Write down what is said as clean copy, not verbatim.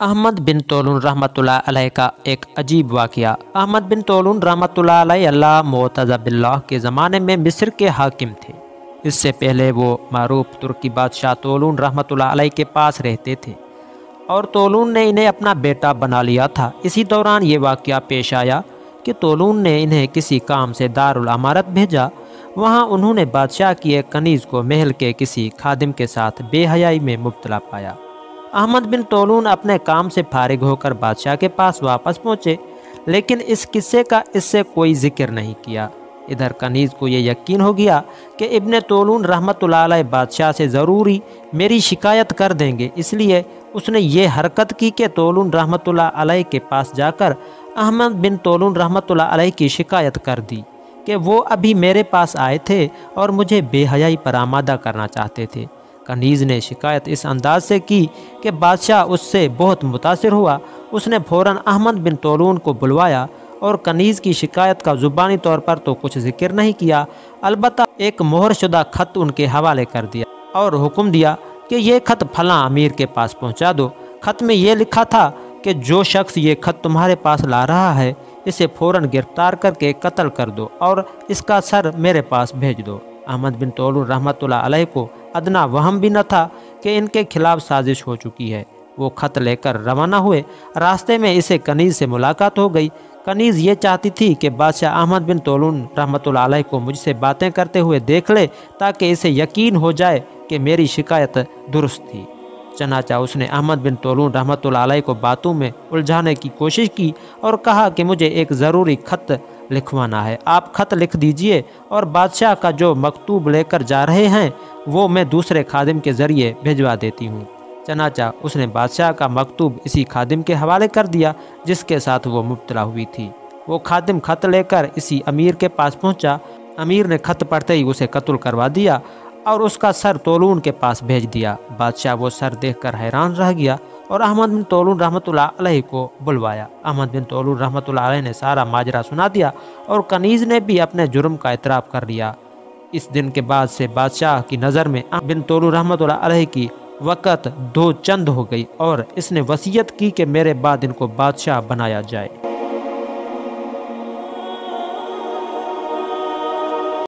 अहमद बिन तोलून रहमतुल्लाह अलैह का एक अजीब वाक़या। अहमद बिन तोलून रहमतुल्लाह अलैह अल्लाह मुअतज़ बिल्लाह के ज़माने में मिस्र के हाकिम थे। इससे पहले वो मारूफ तुर्की बादशाह तोलून रहमतुल्लाह अलैह के पास रहते थे और तोलून ने इन्हें अपना बेटा बना लिया था। इसी दौरान ये वाक़या पेश आया कि तोलून ने इन्हें किसी काम से दारुल अमारत भेजा। वहाँ उन्होंने बादशाह की एक कनीज़ को महल के किसी खादिम के साथ बेहयाई में मुब्तला पाया। अहमद बिन तोलून अपने काम से फारिग होकर बादशाह के पास वापस पहुँचे, लेकिन इस किस्से का इससे कोई जिक्र नहीं किया। इधर कनीज़ को ये यकीन हो गया कि इब्ने तोलून रहमतुल्लाह अलैह बादशाह से ज़रूरी मेरी शिकायत कर देंगे, इसलिए उसने ये हरकत की कि तोलून रहमतुल्लाह अलैह के पास जाकर अहमद बिन तोलून रहमतुल्लाह अलैह की शिकायत कर दी कि वो अभी मेरे पास आए थे और मुझे बेहयाई पर आमादा करना चाहते थे। कनीज़ ने शिकायत इस अंदाज से की कि बादशाह उससे बहुत मुतासिर हुआ। उसने फ़ौरन अहमद बिन तोलून को बुलवाया और कनीज़ की शिकायत का ज़ुबानी तौर पर तो कुछ जिक्र नहीं किया, अलबत्ता एक मोहर शुदा ख़त उनके हवाले कर दिया और हुक्म दिया कि ये ख़त फलां अमीर के पास पहुंचा दो। ख़त में ये लिखा था कि जो शख्स ये ख़त तुम्हारे पास ला रहा है, इसे फ़ौरन गिरफ़्तार करके कत्ल कर दो और इसका सर मेरे पास भेज दो। अहमद बिन तोलून रहमतुल्लाह अलैह को अदना वहम भी न था कि इनके खिलाफ साजिश हो चुकी है। वो ख़त लेकर रवाना हुए। रास्ते में इसे कनीज़ से मुलाकात हो गई। कनीज़ ये चाहती थी कि बादशाह अहमद बिन तोलून रहमतुल्लाह अलैह को मुझसे बातें करते हुए देख ले, ताकि इसे यकीन हो जाए कि मेरी शिकायत दुरुस्त थी। चनाचा उसने अहमद बिन तोलून रहमतुल्लाह अलैह को बातों में उलझाने की कोशिश की और कहा कि मुझे एक ज़रूरी ख़त लिखवाना है, आप ख़त लिख दीजिए और बादशाह का जो मकतूब लेकर जा रहे हैं वो मैं दूसरे खादिम के ज़रिए भिजवा देती हूँ। चनाचा उसने बादशाह का मकतूब इसी खादिम के हवाले कर दिया जिसके साथ वो मुब्तला हुई थी। वो खादिम ख़त लेकर इसी अमीर के पास पहुँचा। अमीर ने ख़त पढ़ते ही उसे कत्ल करवा दिया और उसका सर तोलून के पास भेज दिया। बादशाह वो सर देखकर हैरान रह गया और अहमद बिन तोलून रहमतुल्लाह अलैह को बुलवाया। अहमद बिन तोलून रहमतुल्लाह अलैह ने सारा माजरा सुना दिया और कनीज़ ने भी अपने जुर्म का इतराफ़ कर लिया। इस दिन के बाद से बादशाह की नज़र में अहमद बिन तोलून रहमतुल्लाह अलैह की वक़्त दो चंद हो गई और इसने वसीयत की कि मेरे बाद इनको बादशाह बनाया जाए।